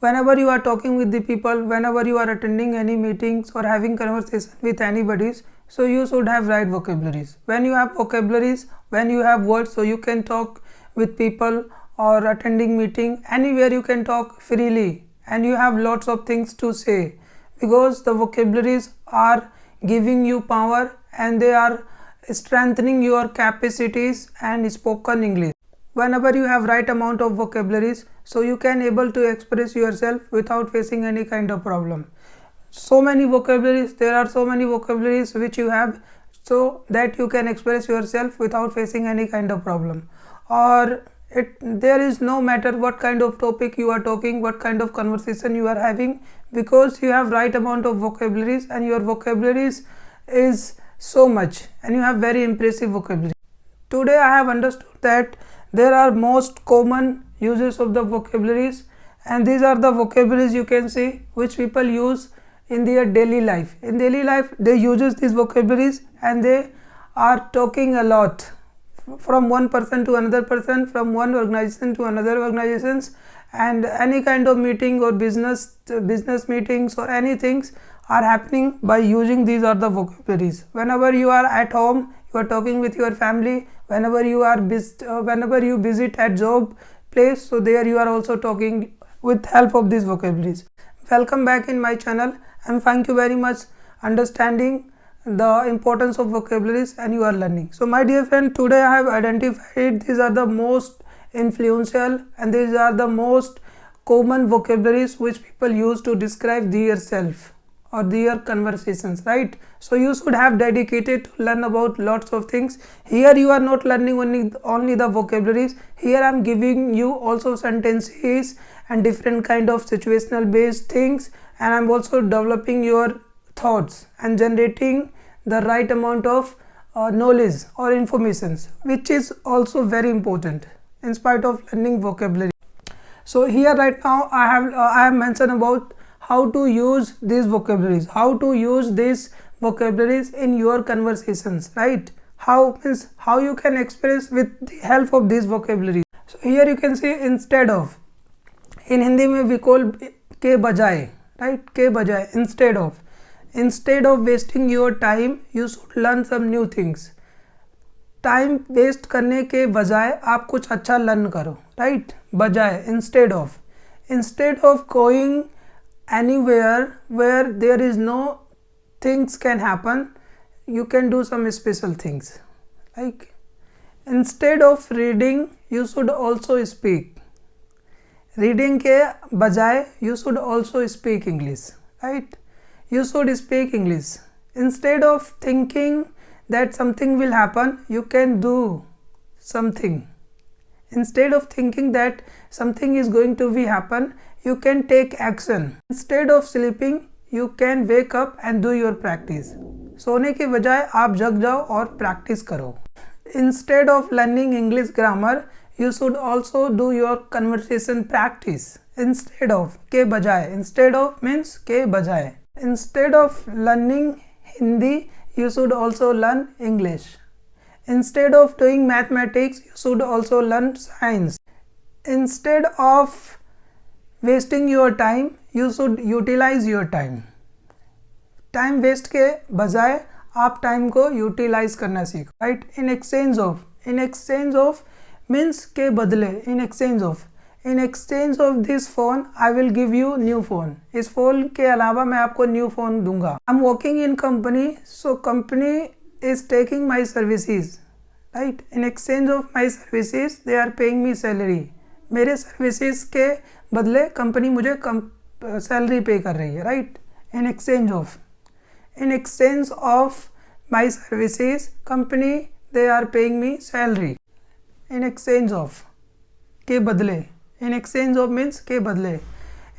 whenever you are talking with the people, whenever you are attending any meetings or having conversation with anybody, so you should have right vocabularies. When you have vocabularies, when you have words, so you can talk with people or attending meeting, anywhere you can talk freely and you have lots of things to say, because the vocabularies are giving you power and they are strengthening your capacities and spoken English. Whenever you have right amount of vocabularies, so you can able to express yourself without facing any kind of problem. So many vocabularies, there are so many vocabularies which you have, so that you can express yourself without facing any kind of problem. Or there is no matter what kind of topic you are talking, what kind of conversation you are having, because you have right amount of vocabularies and your vocabularies is so much and you have very impressive vocabulary. Today I have understood that there are most common uses of the vocabularies, and these are the vocabularies you can see which people use in their daily life. In daily life they uses these vocabularies and they are talking a lot from one person to another person, from one organization to another organizations, and any kind of meeting or business meetings or anything are happening by using these are the vocabularies. Whenever you are at home, you are talking with your family. Whenever you are whenever you visit at job place, so there you are also talking with help of these vocabularies. Welcome back in my channel, and thank you very much understanding the importance of vocabularies and you are learning. So my dear friend, today I have identified these are the most influential and these are the most common vocabularies which people use to describe their self or their conversations, right? So you should have dedicated to learn about lots of things. Here you are not learning only the vocabularies. Here I am giving you also sentences and different kind of situational based things, and I am also developing your thoughts and generating the right amount of knowledge or informations, which is also very important in spite of learning vocabulary. So here right now I have mentioned about how to use these vocabularies, how to use these vocabularies in your conversations, right? How means how you can express with the help of these vocabularies. So here you can see instead of, in Hindi mein we call ke bajaye, right? Ke bajaye, instead of wasting your time, you should learn some new things. Time waste करने के बजाय आप कुछ अच्छा learn करो, right? बजाय, instead of going anywhere where there is no things can happen, you can do some special things. Like instead of reading, you should also speak. Reading के बजाय you should also speak English, right? You should speak English. Instead of thinking that something will happen, you can do something. Instead of thinking that something is going to be happen, you can take action. Instead of sleeping, you can wake up and do your practice. सोने के बजाय आप जग जाओ और practice करो. Instead of learning English grammar, you should also do your conversation practice. Instead of, के बजाय, instead of means के बजाय. Instead of learning Hindi, you should also learn English. Instead of doing mathematics, you should also learn science. Instead of wasting your time, you should utilize your time. Time waste के बजाय आप time को utilize करना सीखो, right? In exchange of means के बदले, in exchange of this phone I will give you new phone. इस phone के अलावा मैं आपको न्यू फोन दूंगा. I am working in company, so company is taking my services, right? In exchange of my services they are paying me salary. मेरे services के बदले company मुझे सैलरी पे कर रही है, right? In exchange of my services company they are paying me salary. In exchange of, के बदले. इन एक्सचेंज ऑफ मीन्स के बदले.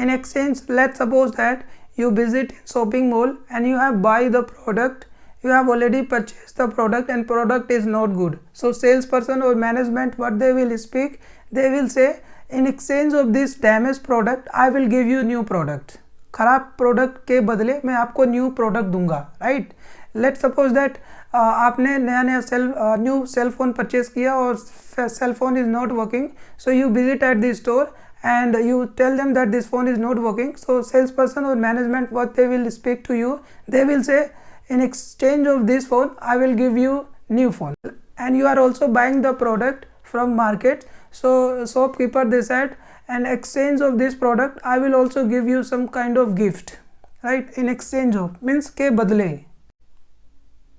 In exchange, let's suppose that you visit in shopping mall and you have buy the product, you have already purchased the product and product is not good. So salesperson or management, what they will speak, they will say in exchange of this damaged product I will give you new product. खराब product के बदले मैं आपको new product दूंगा, right? Let suppose that आपने नया new cell phone purchase किया और cell phone is not working, so you visit at the store and you tell them that this phone is not working, so salesperson or management, what they will speak to you, they will say, in exchange of this phone I will give you new phone. And you are also buying the product from market, so shopkeeper, they said, in exchange of this product I will also give you some kind of gift, right? In exchange of means के बदले.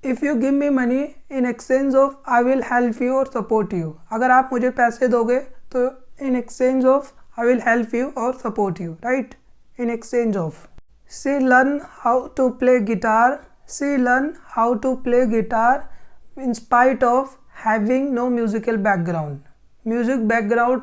If you give me money in exchange of I will help you or support you. अगर आप मुझे पैसे दोगे तो in exchange of I will help you or support you, right? In exchange of. She learn how to play guitar. She learn how to play guitar in spite of having no musical background. Music background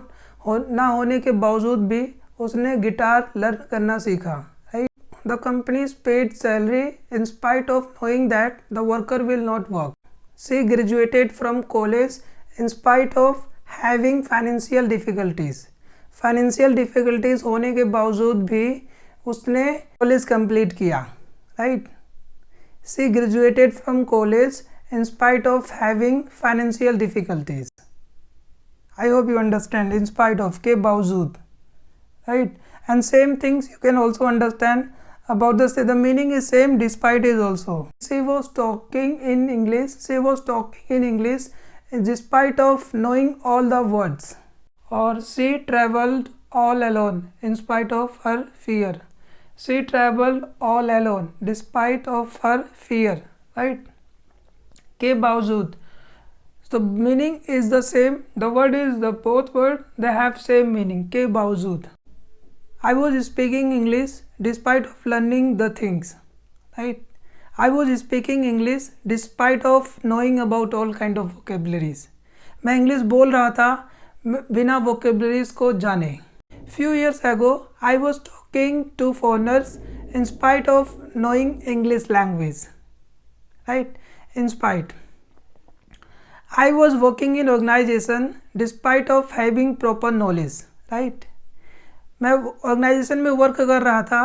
ना होने के बावजूद भी उसने guitar learn करना सीखा, right. The companies paid salary in spite of knowing that the worker will not work. She graduated from college in spite of having financial difficulties. Financial difficulties होने के बावजूद भी उसने कॉलेज कंप्लीट किया, right. She graduated from college in spite of having financial difficulties. I hope you understand, in spite of, के बावजूद, right? And same things you can also understand about the meaning is same, despite is also. She was talking in English, she was talking in English despite of knowing all the words. Or she traveled all alone in spite of her fear. She traveled all alone despite of her fear, right? के बावजूद. So meaning is the same. The word is the both word they have same meaning. के बावजूद. I was speaking English despite of learning the things, right? I was speaking English despite of knowing about all kind of vocabularies. मैं English बोल रहा था बिना vocabularies को जाने. Few years ago I was talking to foreigners in spite of knowing English language, right? In spite. I was working in organization despite of having proper knowledge, right? मैं organization में work कर रहा था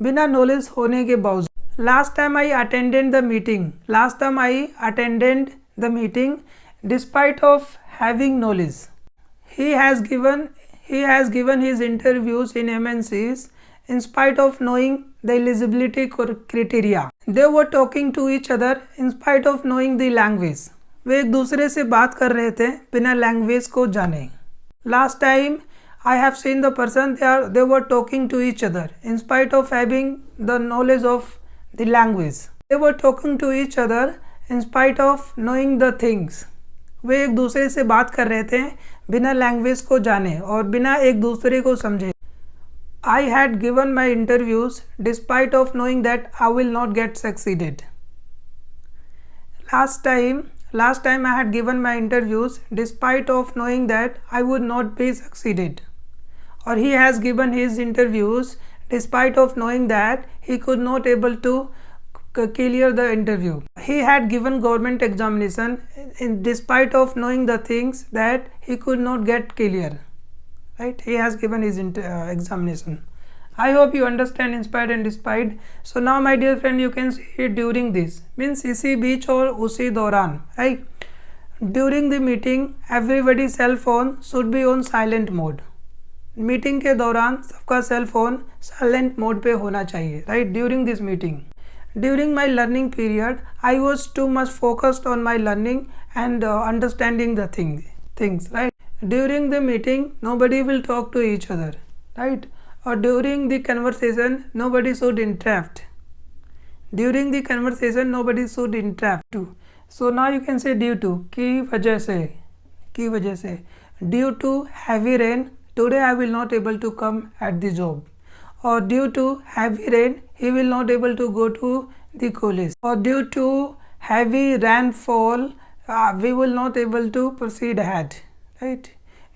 बिना knowledge होने के बावजूद. Last time I attended the meeting. Last time I attended the meeting despite of having knowledge. He has given his interviews in MNCs in spite of knowing the eligibility criteria. They were talking to each other in spite of knowing the language. वे एक दूसरे से बात कर रहे थे बिना language को जाने. Last time I have seen the person, they were talking to each other in spite of having the knowledge of the language. They were talking to each other in spite of knowing the things. वे एक दूसरे से बात कर रहे थे बिना language को जाने और बिना एक दूसरे को समझे. I had given my interviews despite of knowing that I will not get succeeded. Last time I had given my interviews despite of knowing that I would not be succeeded. Or he has given his interviews despite of knowing that he could not able to clear the interview. He had given government examination in despite of knowing the things that he could not get clear. Right? He has given his examination. I hope you understand in spite and despite. So now my dear friend, you can see during this means इसी बीच और उसी दौरान, right? During the meeting, everybody's cell phone should be on silent mode. Meeting के दौरान सबका cell phone silent mode पे होना चाहिए, right? During this meeting. During my learning period, I was too much focused on my learning and understanding the things, right? During the meeting, nobody will talk to each other, right? Or during the conversation, nobody should interrupt. During the conversation, nobody should interrupt. So now you can say due to, की वजह से. Due to heavy rain, today I will not able to come at the job. Or due to heavy rain, he will not able to go to the college. Or due to heavy rainfall, we will not able to proceed ahead, right?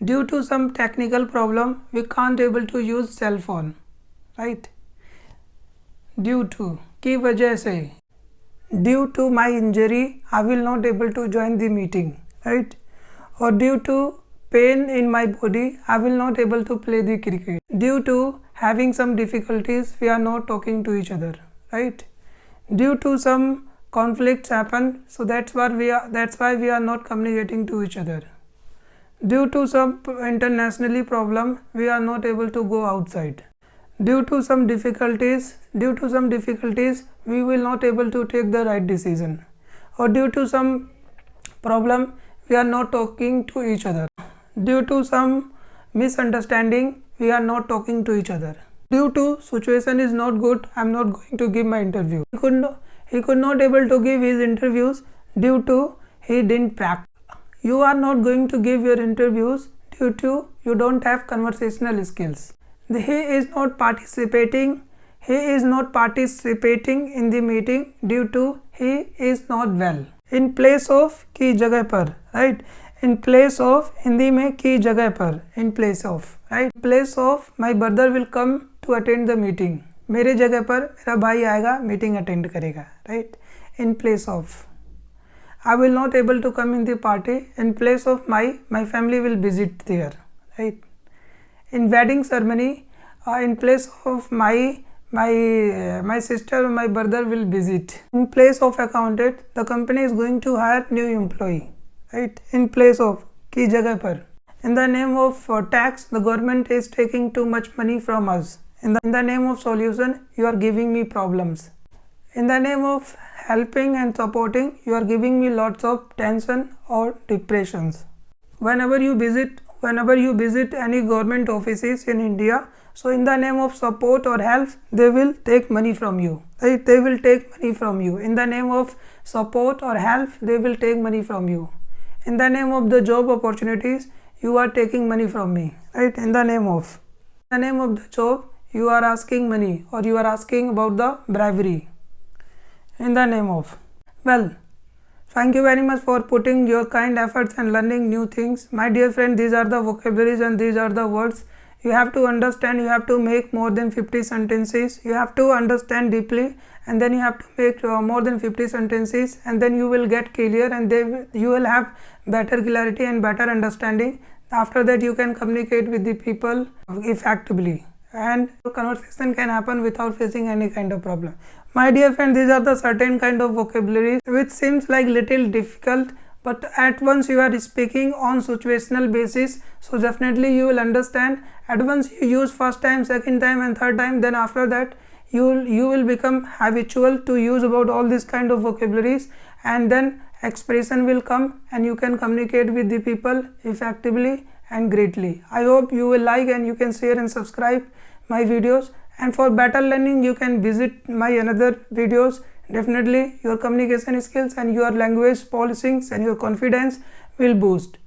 Due to some technical problem, we can't able to use cell phone, right? Due to, की वजह से. Due to my injury, I will not able to join the meeting, right? Or due to pain in my body, I will not able to play the cricket. Due to having some difficulties, we are not talking to each other, right? Due to some conflicts happen, so that's why we are not communicating to each other. Due to some internationally problem, we are not able to go outside. Due to some difficulties, we will not able to take the right decision. Or due to some problem, we are not talking to each other. Due to some misunderstanding, we are not talking to each other. Due to situation is not good, I am not going to give my interview. He could not able to give his interviews due to he didn't practice. You are not going to give your interviews due to you don't have conversational skills. He is not participating in the meeting due to he is not well. In place of की जगह पर, right? In place of, Hindi में की जगह पर, in place of, right? In place of, my brother will come to attend the meeting. मेरे जगह पर मेरा भाई आएगा मीटिंग अटेंड करेगा, right? In place of, I will not able to come in the party. In place of my family will visit there, right? In wedding ceremony, in place of my sister or my brother will visit. In place of accountant, the company is going to hire new employee, right? In place of, की जगह पर. In the name of tax, the government is taking too much money from us. In the name of solution, you are giving me problems. In the name of helping and supporting, you are giving me lots of tension or depressions. Whenever you visit any government offices in India, so in the name of support or help, they will take money from you, right? They will take money from you. In the name of support or help, they will take money from you. In the name of the job opportunities, you are taking money from me, right? In the name of the job, you are asking money or you are asking about the bribery. In the name of. Well, thank you very much for putting your kind efforts and learning new things. My dear friend, these are the vocabularies and these are the words. You have to understand, you have to make more than 50 sentences. You have to understand deeply and then you have to make more than 50 sentences and then you will get clear and you will have better clarity and better understanding. After that, you can communicate with the people effectively and conversation can happen without facing any kind of problem. My dear friend, these are the certain kind of vocabularies which seems like little difficult, but at once you are speaking on situational basis, so definitely you will understand. At once you use first time, second time and third time, then after that you will become habitual to use about all these kind of vocabularies and then expression will come and you can communicate with the people effectively and greatly. I hope you will like and you can share and subscribe my videos, and for better learning you can visit my another videos. Definitely your communication skills and your language polishings and your confidence will boost.